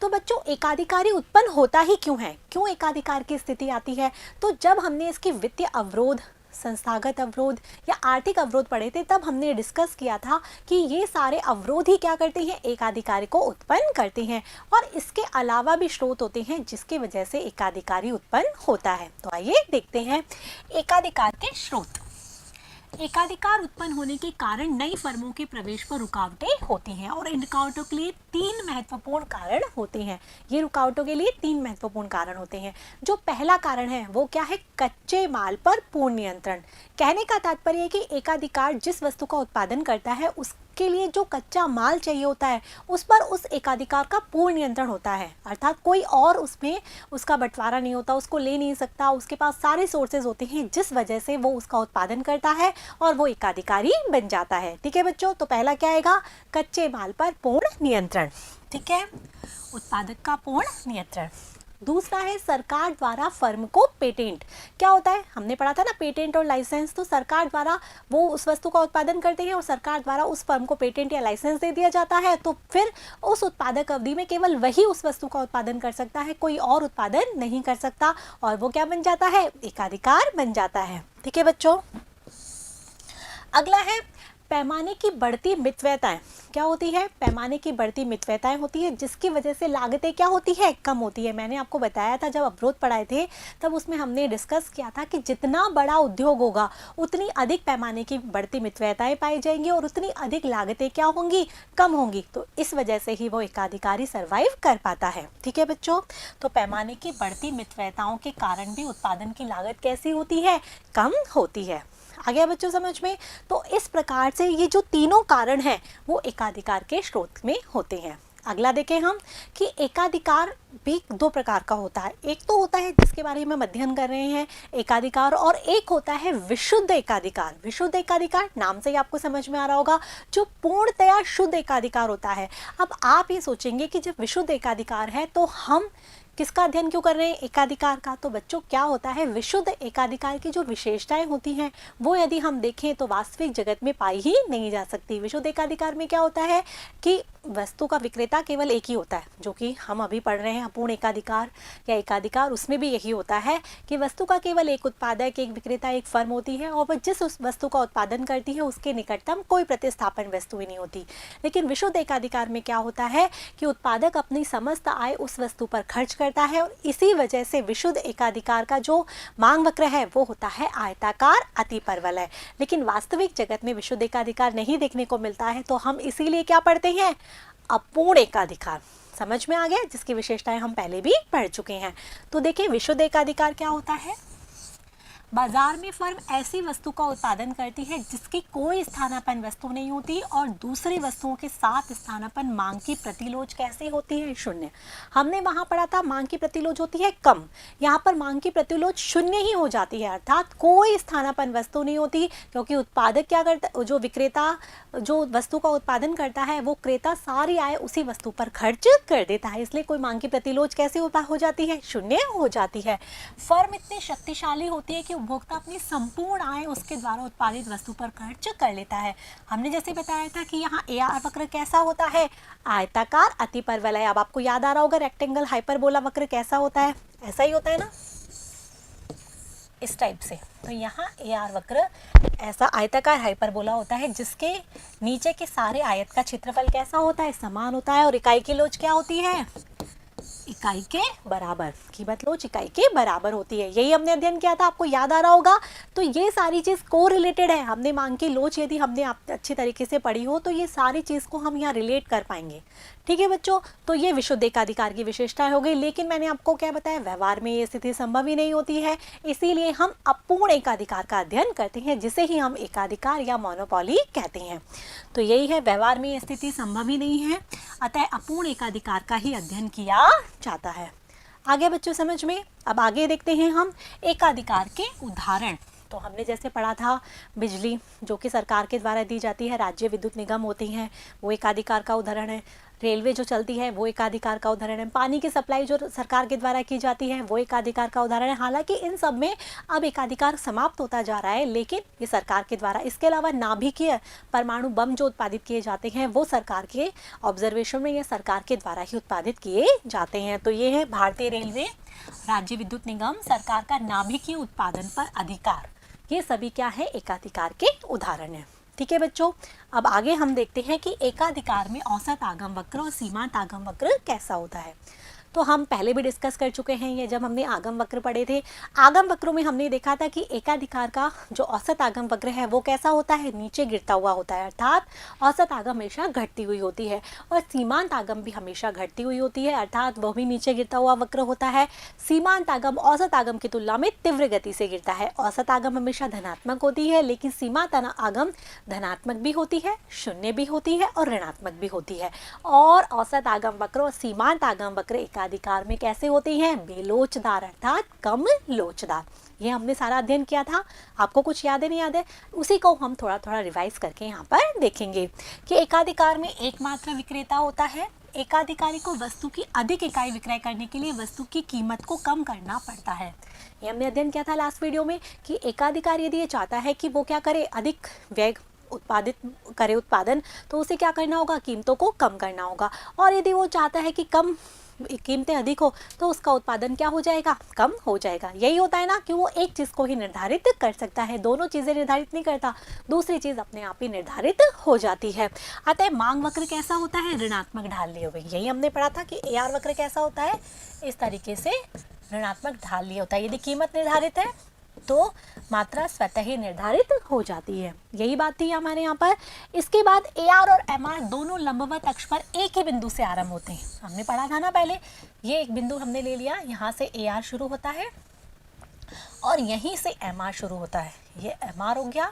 तो बच्चों एकाधिकारी उत्पन्न होता ही क्यों है, क्यों एकाधिकार की स्थिति आती है? तो जब हमने इसकी वित्तीय अवरोध, संस्थागत अवरोध या आर्थिक अवरोध पढ़े थे, तब हमने डिस्कस किया था कि ये सारे अवरोध ही क्या करते हैं, एकाधिकारी को उत्पन्न करते हैं। और इसके अलावा भी स्रोत होते हैं जिसकी वजह से एकाधिकारी उत्पन्न होता है। तो आइए देखते हैं एकाधिकार के स्रोत। एकाधिकार उत्पन्न होने के कारण नई फर्मों के प्रवेश पर रुकावटें होती हैं और इन रुकावटों के लिए 3 महत्वपूर्ण कारण होते हैं। ये रुकावटों के लिए 3 महत्वपूर्ण कारण होते हैं। जो पहला कारण है वो क्या है, कच्चे माल पर पूर्ण नियंत्रण। कहने का तात्पर्य है कि एकाधिकार जिस वस्तु का उत्पादन करता है उसके लिए जो कच्चा माल चाहिए होता है उस पर उस एकाधिकार का पूर्ण नियंत्रण होता है, अर्थात कोई और उसमें उसका बंटवारा नहीं होता, उसको ले नहीं सकता, उसके पास सारे सोर्सेज होते हैं जिस वजह से वो उसका उत्पादन करता है और वो एकाधिकारी बन जाता है। ठीक है बच्चों, तो पहला क्या आएगा, कच्चे माल पर पूर्ण नियंत्रण। ठीक है, उत्पादक का पूर्ण नियंत्रण। दूसरा है सरकार द्वारा फर्म को पेटेंट। क्या होता है, हमने पढ़ा था ना पेटेंट और लाइसेंस। तो सरकार द्वारा वो उस वस्तु का उत्पादन करते हैं और सरकार द्वारा उस फर्म को पेटेंट या लाइसेंस दे दिया जाता है। तो फिर उस उत्पादक अवधि में केवल वही उस वस्तु का उत्पादन कर सकता है, कोई और उत्पादन नहीं कर सकता और वो क्या बन जाता है, एकाधिकार बन जाता है। ठीक है बच्चों, अगला है पैमाने की बढ़ती मितव्ययताएं। क्या होती है, पैमाने की बढ़ती मितव्ययताएं होती है जिसकी वजह से लागतें क्या होती है, कम होती है। मैंने आपको बताया था जब अवरोध पढ़ाए थे तब उसमें हमने डिस्कस किया था कि जितना बड़ा उद्योग होगा उतनी अधिक पैमाने की बढ़ती मितव्ययताएं पाई जाएंगी और उतनी अधिक लागतें क्या होंगी, कम होंगी। तो इस वजह से ही वो एकाधिकारी सर्वाइव कर पाता है। ठीक है बच्चों, तो पैमाने की बढ़ती मितव्ययताओं के कारण भी उत्पादन की लागत कैसी होती है, कम होती है। आ गया बच्चों समझ में? तो इस प्रकार से ये जो तीनों कारण हैं वो एकाधिकार के स्रोत में होते हैं। अगला देखें हम कि एकाधिकार भी 2 प्रकार का होता है। एक तो होता है जिसके बारे में हम अध्ययन कर रहे हैं एकाधिकार, और एक होता है विशुद्ध एकाधिकार। विशुद्ध एकाधिकार नाम से ही आपको समझ में आ रहा होगा, जो पूर्णतया शुद्ध एकाधिकार होता है। अब आप ये सोचेंगे कि जब विशुद्ध एकाधिकार है तो हम किसका अध्ययन क्यों कर रहे हैं, एकाधिकार का। तो बच्चों क्या होता है, विशुद्ध एकाधिकार की जो विशेषताएं होती हैं वो यदि हम देखें तो वास्तविक जगत में पाई ही नहीं जा सकती। विशुद्ध एकाधिकार में क्या होता है कि वस्तु का विक्रेता केवल एक ही होता है, जो कि हम अभी पढ़ रहे हैं अपूर्ण एकाधिकार या एकाधिकार, उसमें भी यही होता है कि वस्तु का केवल एक उत्पादक, एक विक्रेता, एक फर्म होती है और वह जिस उस वस्तु का उत्पादन करती है उसके निकटतम कोई प्रतिस्थापन वस्तु ही नहीं होती। लेकिन विशुद्ध एकाधिकार में क्या होता है कि उत्पादक अपनी समस्त आय उस वस्तु पर खर्च करता है और इसी वजह से विशुद्ध एकाधिकार का जो मांग वक्र है वो होता है आयताकार अतिपरवलय। लेकिन वास्तविक जगत में विशुद्ध एकाधिकार नहीं देखने को मिलता है, तो हम इसीलिए क्या पढ़ते हैं, अपूर्ण एकाधिकार। समझ में आ गया, जिसकी विशेषताएं हम पहले भी पढ़ चुके हैं। तो देखिए विशुद्ध एकाधिकार क्या होता है, बाजार में फर्म ऐसी वस्तु का उत्पादन करती है जिसकी कोई स्थानापन्न वस्तु नहीं होती और दूसरी वस्तुओं के साथ स्थानापन्न मांग की प्रतिलोज कैसी होती है, शून्य। हमने वहां पढ़ा था मांग की प्रतिलोज होती है कम, यहाँ पर मांग की प्रतिलोज शून्य ही हो जाती है, अर्थात कोई स्थानापन्न वस्तु नहीं होती, क्योंकि उत्पादक क्या करता, जो विक्रेता जो वस्तु का उत्पादन करता है वो क्रेता सारी आय उसी वस्तु पर खर्च कर देता है, इसलिए कोई मांग की प्रतिलोज कैसे हो जाती है, शून्य हो जाती है। फर्म इतनी शक्तिशाली होती है कि उपभोक्ता अपनी संपूर्ण आय उसके द्वारा उत्पादित वस्तु पर खर्च कर लेता है। हमने जैसे बताया था कि यहाँ AR वक्र कैसा होता है, आयताकार अतिपरवलय। अब आपको याद आ रहा होगा रेक्टेंगल हाइपरबोला वक्र कैसा होता है, ऐसा ही होता है ना, इस टाइप से। तो यहाँ AR वक्र ऐसा आयताकार हाइपरबोला होता है जिसके नीचे के सारे आयत का क्षेत्रफल कैसा होता है, समान होता है और इकाई की लोच क्या होती है, इकाई के बराबर। कीमत लोच इकाई के बराबर होती है, यही हमने अध्ययन किया था, आपको याद आ रहा होगा। तो ये सारी चीज को रिलेटेड है, हमने मांग की लोच यदि हमने अच्छी तरीके से पढ़ी हो तो ये सारी चीज को हम यहाँ रिलेट कर पाएंगे। ठीक है बच्चों, तो ये विशुद्ध एकाधिकार की विशेषताएं हो गई। लेकिन मैंने आपको क्या बताया, व्यवहार में ये स्थिति संभव ही नहीं होती है, इसीलिए हम अपूर्ण एकाधिकार का अध्ययन करते हैं, जिसे ही हम एकाधिकार या मोनोपोली कहते हैं। तो यही है, व्यवहार में ये स्थिति संभव ही नहीं है, अतः अपूर्ण एकाधिकार का ही अध्ययन किया जाता है। आगे बच्चों समझ में? अब आगे देखते हैं हम एकाधिकार के उदाहरण। तो हमने जैसे पढ़ा था बिजली जो कि सरकार के द्वारा दी जाती है, राज्य विद्युत निगम होती हैं, वो एकाधिकार का उदाहरण है। रेलवे जो चलती है वो एकाधिकार का उदाहरण है, पानी की सप्लाई जो सरकार के द्वारा की जाती है वो एकाधिकार का उदाहरण है। हालांकि इन सब में अब एकाधिकार समाप्त होता जा रहा है, लेकिन ये सरकार के द्वारा। इसके अलावा नाभिकीय परमाणु बम जो उत्पादित किए जाते हैं वो सरकार के ऑब्जर्वेशन में, ये सरकार के द्वारा ही उत्पादित किए जाते हैं। तो ये है भारतीय रेलवे, राज्य विद्युत निगम, सरकार का नाभिकीय उत्पादन पर अधिकार, ये सभी क्या है, एकाधिकार के उदाहरण है। ठीक है बच्चों, अब आगे हम देखते हैं कि एकाधिकार में औसत आगम वक्र और सीमांत आगम वक्र कैसा होता है। तो हम पहले भी डिस्कस कर चुके हैं ये, जब हमने आगम वक्र पढ़े थे। आगम वक्रों में हमने देखा था कि एकाधिकार का जो औसत आगम वक्र है वो कैसा होता है, नीचे गिरता हुआ होता है, अर्थात औसत आगम हमेशा घटती हुई होती है, और सीमांत आगम भी हमेशा घटती हुई होती है, अर्थात वह भी नीचे गिरता हुआ वक्र होता है। सीमांत आगम औसत आगम की तुलना में तीव्र गति से गिरता है। औसत आगम हमेशा धनात्मक होती है, लेकिन सीमांत आगम धनात्मक भी होती है, शून्य भी होती है और ऋणात्मक भी होती है। और औसत आगम वक्र और सीमांत आगम वक्र एकाधिकार में कैसे होती हैं, बेलोचदार, अर्थात कम लोचदार। ये हमने सारा अध्ययन किया था, आपको कुछ याद है नहीं याद है, उसी को हम थोड़ा थोड़ा रिवाइज करके यहाँ पर देखेंगे कि एकाधिकार में एकमात्र विक्रेता होता है। एकाधिकारी को वस्तु की अधिक इकाई विक्रय करने के लिए वस्तु की कीमत को कम करना पड़ता है। ये हमने अध्ययन किया था लास्ट वीडियो में कि एकाधिकारी यदि ये चाहता है कि वो क्या करे, अधिक व्यय उत्पादित करे उत्पादन, तो उसे क्या करना होगा, कीमतों को कम करना होगा। और यदि वो चाहता है कि कम कीमतें अधिक हो तो उसका उत्पादन क्या हो जाएगा, कम हो जाएगा। यही होता है ना कि वो एक चीज़ को ही निर्धारित कर सकता है, दोनों चीज़ें निर्धारित नहीं करता, दूसरी चीज़ अपने आप ही निर्धारित हो जाती है। अतः मांग वक्र कैसा होता है, ऋणात्मक ढाल लिए हुए। यही हमने पढ़ा था कि AR वक्र कैसा होता है, इस तरीके से ऋणात्मक ढाल लिए होता है। यदि कीमत निर्धारित है तो मात्रा स्वतः ही निर्धारित हो जाती है। यही बात थी हमारे यहाँ पर। इसके बाद AR और MR दोनों लंबवत अक्ष पर एक ही बिंदु से आरंभ होते हैं। हमने पढ़ा था ना पहले, ये एक बिंदु हमने ले लिया, यहाँ से AR शुरू होता है और यहीं से MR शुरू होता है। ये MR हो गया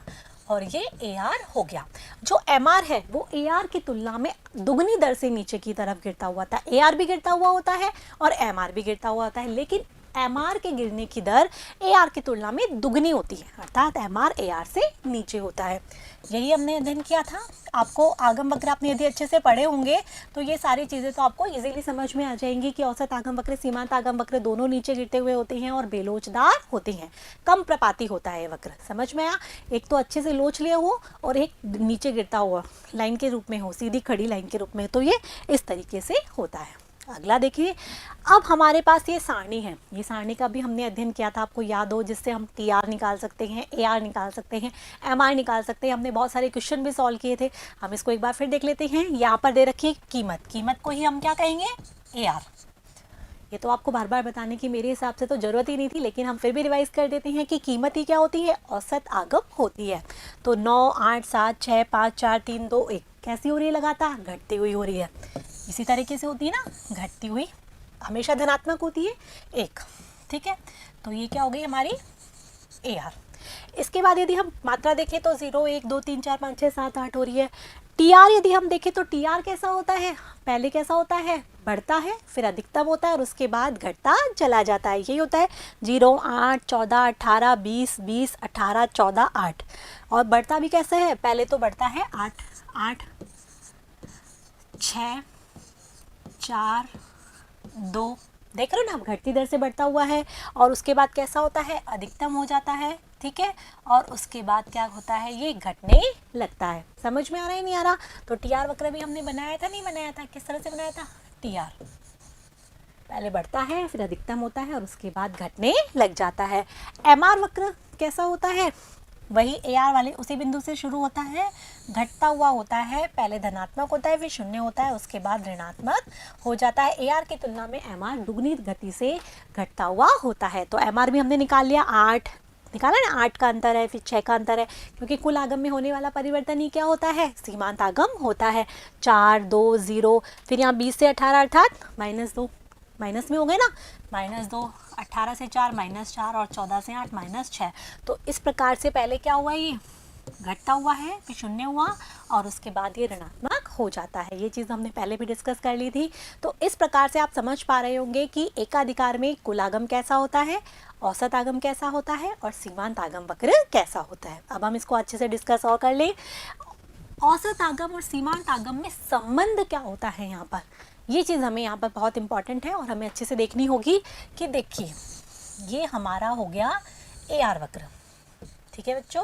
और ये AR हो गया। जो MR है वो AR की तुलना में दुगनी दर से नीचे की तरफ गिरता हुआ था। AR भी गिरता हुआ होता है और MR भी गिरता हुआ होता है, लेकिन MR के गिरने की दर AR की तुलना में दुगनी होती है, अर्थात MR AR से नीचे होता है। यही हमने अध्ययन किया था। आपको आगम वक्र आपने यदि अच्छे से पढ़े होंगे तो ये सारी चीज़ें तो आपको इजीली समझ में आ जाएंगी कि औसत आगम वक्र, सीमांत आगम वक्र दोनों नीचे गिरते हुए होते हैं और बेलोचदार होते हैं, कम प्रपाती होता है ये वक्र। समझ में आया, एक तो अच्छे से लोच लिया हो और एक नीचे गिरता हुआ लाइन के रूप में हो, सीधी खड़ी लाइन के रूप में, तो ये इस तरीके से होता है। अगला देखिए, अब हमारे पास ये सारणी है। ये सारणी का भी हमने अध्ययन किया था, आपको याद हो, जिससे हम TR निकाल सकते हैं, AR निकाल सकते हैं, MR निकाल सकते हैं। हमने बहुत सारे क्वेश्चन भी सॉल्व किए थे। हम इसको एक बार फिर देख लेते हैं। यहाँ पर दे रखी है कीमत, कीमत को ही हम क्या कहेंगे, AR। ये तो आपको बार बार बताने की मेरे हिसाब से तो ज़रूरत ही नहीं थी, लेकिन हम फिर भी रिवाइज कर देते हैं कि कीमत ही क्या होती है, औसत आगम होती है। तो 9, 8, 7, 6, 5, 4, 3, 2, 1 कैसी हो रही है, लगातार घटती हुई हो रही है। इसी तरीके से होती है ना, घटती हुई, हमेशा धनात्मक होती है 1। ठीक है, तो ये क्या हो गई हमारी AR। इसके बाद यदि हम मात्रा देखें तो 0, 1, 2, 3, 4, 5, 6, 7, 8 हो रही है। TR यदि हम देखें तो TR कैसा होता है, पहले कैसा होता है, बढ़ता है, फिर अधिकतम होता है और उसके बाद घटता चला जाता है। यही होता है 0, 8, 14, 18, 20, 20, 18, 14, 8। और बढ़ता भी कैसे है, पहले तो बढ़ता है 8, 8, 6, 4, 2, देख रहे हो ना, घटती दर से बढ़ता हुआ है। और उसके बाद कैसा होता है, अधिकतम हो जाता है। ठीक है, और उसके बाद क्या होता है, ये घटने लगता है। समझ में आ रहा है नहीं आ रहा? तो TR वक्र भी हमने बनाया था, नहीं बनाया था, किस तरह से बनाया था, TR पहले बढ़ता है, फिर अधिकतम होता है और उसके बाद घटने लग जाता है। MR वक्र कैसा होता है, वही AR वाले उसी बिंदु से शुरू होता है, घटता हुआ होता है, पहले धनात्मक होता है, फिर शून्य होता है, उसके बाद ऋणात्मक हो जाता है। AR की तुलना में MR दुगनी गति से घटता हुआ होता है। तो MR भी हमने निकाल लिया, 8 निकाला ना, 8 का अंतर है, फिर 6 का अंतर है, क्योंकि कुल आगम में होने वाला परिवर्तन ही क्या होता है, सीमांत आगम होता है। 4, 2, 0, फिर यहाँ 20 से 18 अर्थात -2, माइनस में हो गए ना, -2, 18 से 4 -4 और 14 से 8 -6। तो इस प्रकार से पहले क्या हुआ, ये घटता हुआ है, फिर शून्य हुआ और उसके बाद ये ऋणात्मक हो जाता है। ये चीज़ हमने पहले भी डिस्कस कर ली थी। तो इस प्रकार से आप समझ पा रहे होंगे कि एकाधिकार में कुल आगम कैसा होता है, औसत आगम कैसा होता है और सीमांत आगम वक्र कैसा होता है। अब हम इसको अच्छे से डिस्कस और कर लें। औसत आगम और सीमांत आगम में संबंध क्या होता है यहाँ पर, ये चीज़ हमें यहाँ पर बहुत इंपॉर्टेंट है और हमें अच्छे से देखनी होगी। कि देखिए ये हमारा हो गया AR वक्र, ठीक है बच्चों,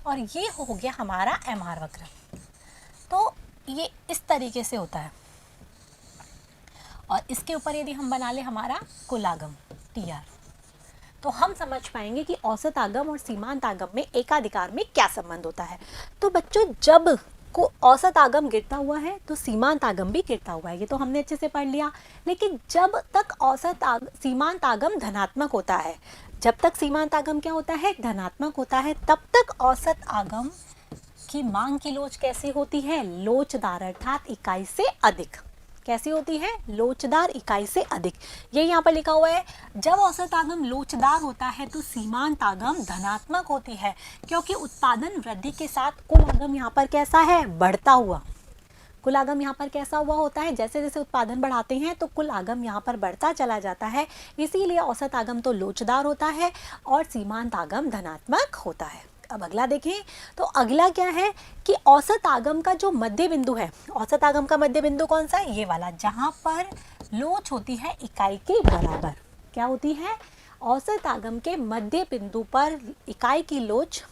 और ये हो गया हमारा MR वक्र। तो ये इस तरीके से होता है और इसके ऊपर यदि हम बना ले हमारा कुल आगम TR, तो हम समझ पाएंगे कि औसत आगम और सीमांत आगम में एकाधिकार में क्या संबंध होता है। तो बच्चों जब को औसत आगम गिरता हुआ है तो सीमांत आगम भी गिरता हुआ है, ये तो हमने अच्छे से पढ़ लिया। लेकिन जब तक सीमांत आगम धनात्मक होता है, जब तक सीमांत आगम क्या होता है, धनात्मक होता है, तब तक औसत आगम की मांग की लोच कैसी होती है, लोचदार, अर्थात इकाई से अधिक। कैसी होती है, लोचदार, इकाई से अधिक। ये यहाँ पर लिखा हुआ है। जब औसत आगम लोचदार होता है तो सीमांत आगम धनात्मक होती है, क्योंकि उत्पादन वृद्धि के साथ कुल आगम यहाँ पर कैसा है, बढ़ता हुआ। कुल आगम यहाँ पर कैसा हुआ होता है, जैसे जैसे उत्पादन बढ़ाते हैं तो कुल आगम यहाँ पर बढ़ता चला जाता है। इसीलिए औसत आगम तो लोचदार होता है और सीमांत आगम धनात्मक होता है। अब अगला देखें, तो अगला क्या है कि औसत आगम का जो मध्य बिंदु है, औसत आगम का मध्य बिंदु कौन सा है, ये वाला, जहां पर लोच होती है इकाई के बराबर। क्या होती है, औसत आगम के मध्य बिंदु पर इकाई की लोच,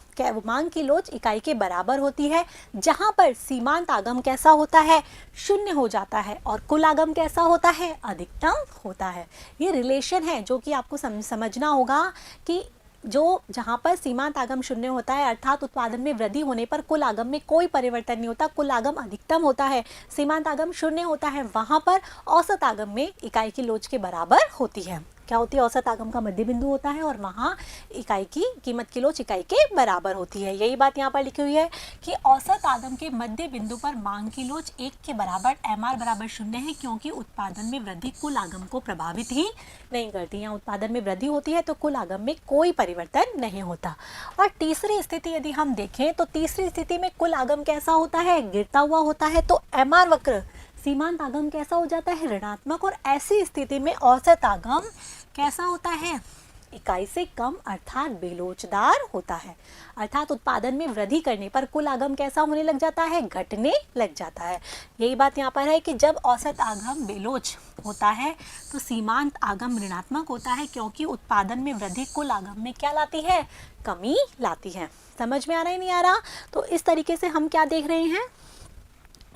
मांग की लोच इकाई के बराबर होती है, जहां पर सीमांत आगम कैसा होता है, शून्य हो जाता है और कुल आगम कैसा होता है, अधिकतम होता है। ये रिलेशन है जो कि आपको समझना होगा कि जो जहाँ पर सीमांत आगम शून्य होता है, अर्थात उत्पादन में वृद्धि होने पर कुल आगम में कोई परिवर्तन नहीं होता, कुल आगम अधिकतम होता है, सीमांत आगम शून्य होता है, वहाँ पर औसत आगम में इकाई की लोच के बराबर होती है। क्या होती है, औसत आगम का मध्य बिंदु होता है और वहाँ इकाई की कीमत की लोच इकाई के बराबर होती है। यही बात यहाँ पर लिखी हुई है कि औसत आगम के मध्य बिंदु पर मांग की लोच 1 के बराबर, MR बराबर 0 है, क्योंकि उत्पादन में वृद्धि कुल आगम को प्रभावित ही नहीं करती। यहाँ उत्पादन में वृद्धि होती है तो कुल आगम में कोई परिवर्तन नहीं होता। और तीसरी स्थिति यदि हम देखें तो तीसरी स्थिति में कुल आगम कैसा होता है, गिरता हुआ होता है, तो MR वक्र, सीमांत आगम कैसा हो जाता है, ऋणात्मक। और ऐसी स्थिति में औसत आगम कैसा होता है, इकाई से कम, अर्थात बेलोचदार होता है। अर्थात उत्पादन में वृद्धि करने पर कुल आगम कैसा होने लग जाता है, घटने लग जाता है। यही बात यहाँ पर है कि जब औसत आगम बेलोच होता है तो सीमांत आगम ऋणात्मक होता है, क्योंकि उत्पादन में वृद्धि कुल आगम में क्या लाती है, कमी लाती है। समझ में आ रहा है, नहीं आ रहा? तो इस तरीके से हम क्या देख रहे हैं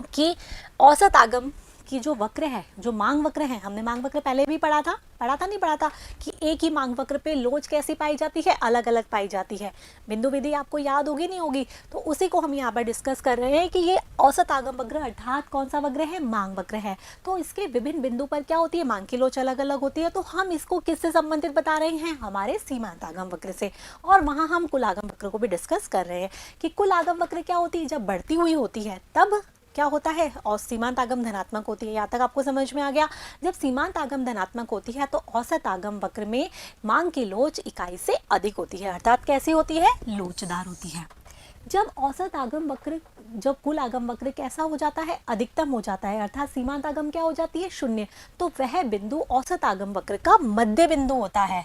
कि औसत आगम की जो वक्र है, जो मांग वक्र है, हमने मांग वक्र पहले भी पढ़ा था कि एक ही मांग वक्र पे लोच कैसी पाई जाती है, अलग अलग पाई जाती है। बिंदु विधि आपको याद होगी, नहीं होगी? तो उसी को हम यहाँ पर डिस्कस कर रहे हैं कि ये औसत आगम वक्र अर्थात कौन सा वक्र है, मांग वक्र है। तो इसके विभिन्न बिंदु पर क्या होती है, मांग की लोच अलग अलग होती है। तो हम इसको किससे संबंधित बता रहे हैं, हमारे सीमांत आगम वक्र से। और वहाँ हम कुल आगम वक्र को भी डिस्कस कर रहे हैं कि कुल आगम वक्र क्या होती है, जब बढ़ती हुई होती है तब क्या होता है, और सीमांत आगम धनात्मक होती है। यहाँ तक आपको समझ में आ गया? जब सीमांत आगम धनात्मक होती है तो औसत आगम वक्र में मांग की लोच इकाई से अधिक होती है, अर्थात कैसी होती है, लोचदार होती है। जब औसत आगम वक्र, जब कुल आगम वक्र कैसा हो जाता है, अधिकतम हो जाता है, अर्थात सीमांत आगम क्या हो जाती है, शून्य, तो वह बिंदु औसत आगम वक्र का मध्य बिंदु होता है।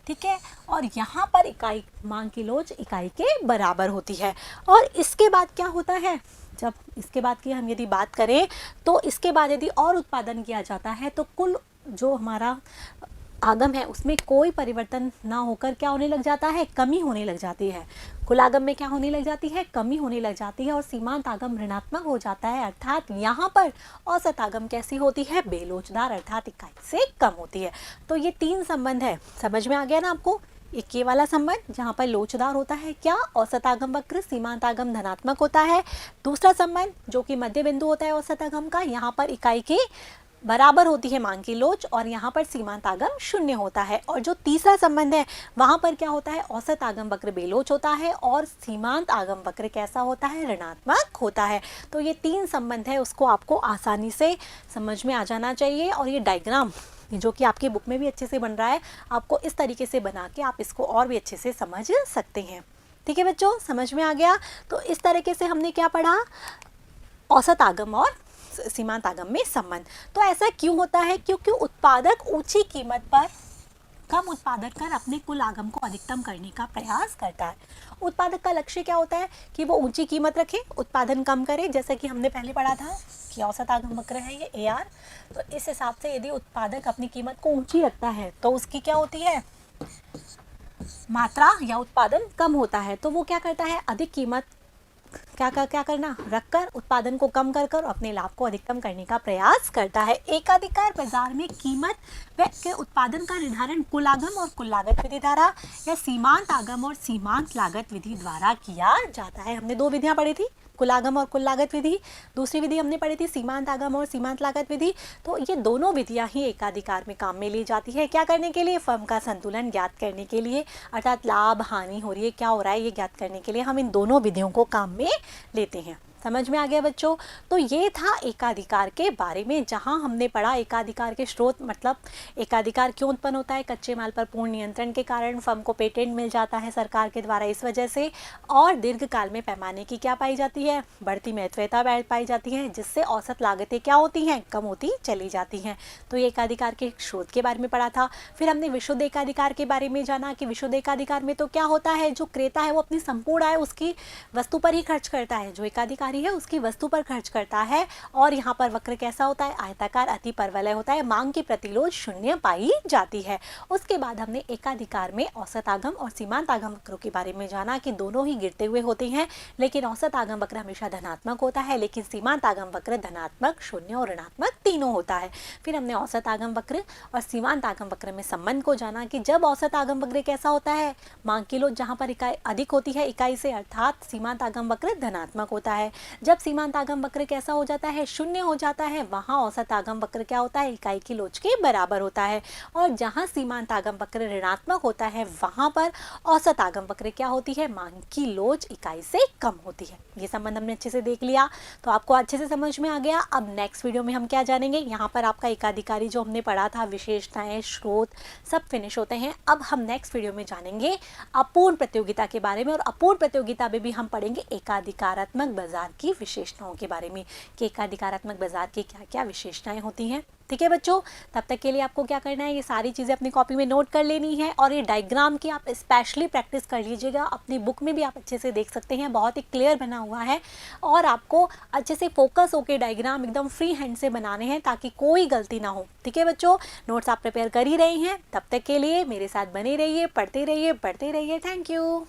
ठीक है, और यहाँ पर इकाई, मांग की लोच इकाई के बराबर होती है। और इसके बाद क्या होता है, जब इसके बाद की हम यदि बात करें तो इसके बाद यदि और उत्पादन किया जाता है तो कुल जो हमारा आगम है उसमें कोई परिवर्तन ना होकर क्या होने लग जाता है, कमी होने लग जाती है। कुल आगम में क्या होने लग जाती है, कमी होने लग जाती है और सीमांत आगम ऋणात्मक हो जाता है, अर्थात यहाँ पर औसत आगम कैसी होती है, बेलोचदार, अर्थात इकाई से कम होती है। तो ये 3 संबंध है, समझ में आ गया ना आपको? एक ये वाला संबंध जहाँ पर लोचदार होता है क्या, औसत आगम वक्र, सीमांत आगम धनात्मक होता है। दूसरा संबंध जो कि मध्य बिंदु होता है औसत आगम का, यहाँ पर इकाई के बराबर होती है मांग की लोच और यहाँ पर सीमांत आगम शून्य होता है। और जो तीसरा संबंध है वहाँ पर क्या होता है, औसत आगम वक्र बेलोच होता है और सीमांत आगम वक्र कैसा होता है, ऋणात्मक होता है। तो ये 3 संबंध है, उसको आपको आसानी से समझ में आ जाना चाहिए। और ये डायग्राम जो कि आपकी बुक में भी अच्छे से बन रहा है, आपको इस तरीके से बना के आप इसको और भी अच्छे से समझ सकते हैं। ठीक है बच्चों, समझ में आ गया? तो इस तरीके से हमने क्या पढ़ा, औसत आगम और सीमांत आगम में संबंध। तो ऐसा क्यों होता है, क्योंकि उत्पादक ऊंची कीमत पर कम उत्पादन कर अपने कुल आगम को अधिकतम करने का प्रयास करता है। उत्पादक का लक्ष्य क्या होता है कि वो ऊंची कीमत रखे, उत्पादन कम करे, जैसे कि हमने पहले पढ़ा था कि औसत आगम वक्र है ये AR। तो इस हिसाब से यदि उत्पादक अपनी कीमत को ऊंची रखता है तो उसकी क्या होती है, मात्रा या उत्पादन कम होता है। तो वो क्या करता है, अधिक कीमत क्या करना, रखकर उत्पादन को कम कर कर अपने लाभ को अधिकतम करने का प्रयास करता है। एकाधिकार बाजार में कीमत व के उत्पादन का निर्धारण कुल आगम और कुल लागत विधि द्वारा या सीमांत आगम और सीमांत लागत विधि द्वारा किया जाता है। हमने 2 विधियां पढ़ी थी, कुल आगम और कुल लागत विधि। दूसरी विधि हमने पढ़ी थी सीमांत आगम और सीमांत लागत विधि। तो ये दोनों विधियां ही एकाधिकार में काम में ली जाती है। क्या करने के लिए, फर्म का संतुलन ज्ञात करने के लिए, अर्थात लाभ हानि हो रही है, क्या हो रहा है, ये ज्ञात करने के लिए हम इन दोनों विधियों को काम में लेते हैं। समझ में आ गया बच्चों? तो ये था एकाधिकार के बारे में, जहां हमने पढ़ा एकाधिकार के स्रोत, मतलब एकाधिकार क्यों उत्पन्न होता है, कच्चे माल पर पूर्ण नियंत्रण के कारण फर्म को पेटेंट मिल जाता है सरकार के द्वारा इस वजह से, और दीर्घकाल में पैमाने की क्या पाई जाती है, बढ़ती महत्वता पाई जाती है, जिससे औसत लागतें क्या होती हैं, कम होती चली जाती हैं। तो ये एकाधिकार के स्रोत के बारे में पढ़ा था। फिर हमने विशुद्ध एकाधिकार के बारे में जाना कि विशुद्ध एकाधिकार में तो क्या होता है, जो क्रेता है वो अपनी संपूर्ण आय उसकी वस्तु पर ही खर्च करता है, जो एकाधिकारी है उसकी वस्तु पर खर्च करता है। और यहाँ पर वक्र कैसा होता है, आयताकार अति परवलय होता है, मांग की प्रतिलोध 0 पाई जाती है। उसके बाद हमने एकाधिकार में औसत आगम और सीमांत आगम वक्रों के बारे में जाना कि दोनों ही गिरते हुए होते हैं, लेकिन औसत आगम वक्र हमेशा धनात्मक होता है, लेकिन सीमांत आगम वक्र धनात्मक, शून्य और ऋणात्मक तीनों होता है। फिर हमने औसत आगम वक्र और सीमांत आगम वक्र में संबंध को जाना कि जब औसत आगम वक्र कैसा होता है, मांग की लोड जहाँ पर इकाई अधिक होती है इकाई से, अर्थात सीमांत आगम वक्र धनात्मक होता है। जब सीमांत आगम वक्र कैसा हो जाता है, शून्य हो जाता है, वहां औसत आगम वक्र क्या होता है, इकाई की लोच के बराबर होता है। और जहां सीमांत आगम वक्र ऋणात्मक होता है, वहां पर औसत आगम वक्र क्या होती है, मांग की लोच इकाई से कम होती है। ये संबंध हमने अच्छे से देख लिया, तो आपको अच्छे से समझ में आ गया। अब नेक्स्ट वीडियो में हम क्या जानेंगे, यहाँ पर आपका एकाधिकारी जो हमने पढ़ा था, विशेषताएं, स्रोत, सब फिनिश होते हैं। अब हम नेक्स्ट वीडियो में जानेंगे अपूर्ण प्रतियोगिता के बारे में, और अपूर्ण प्रतियोगिता में भी हम पढ़ेंगे एकाधिकारात्मक बाजार की विशेषताओं के बारे में कि एकाधिकारात्मक बाजार की क्या क्या विशेषताएं होती हैं। ठीक है बच्चों, तब तक के लिए आपको क्या करना है, ये सारी चीज़ें अपनी कॉपी में नोट कर लेनी है, और ये डायग्राम की आप स्पेशली प्रैक्टिस कर लीजिएगा। अपनी बुक में भी आप अच्छे से देख सकते हैं, बहुत ही क्लियर बना हुआ है, और आपको अच्छे से फोकस होकर डायग्राम एकदम फ्री हैंड से बनाने हैं ताकि कोई गलती ना हो। ठीक है बच्चों, नोट्स आप प्रिपेयर कर ही रहे हैं, तब तक के लिए मेरे साथ बने रहिए, पढ़ते रहिए, बढ़ते रहिए। Thank you.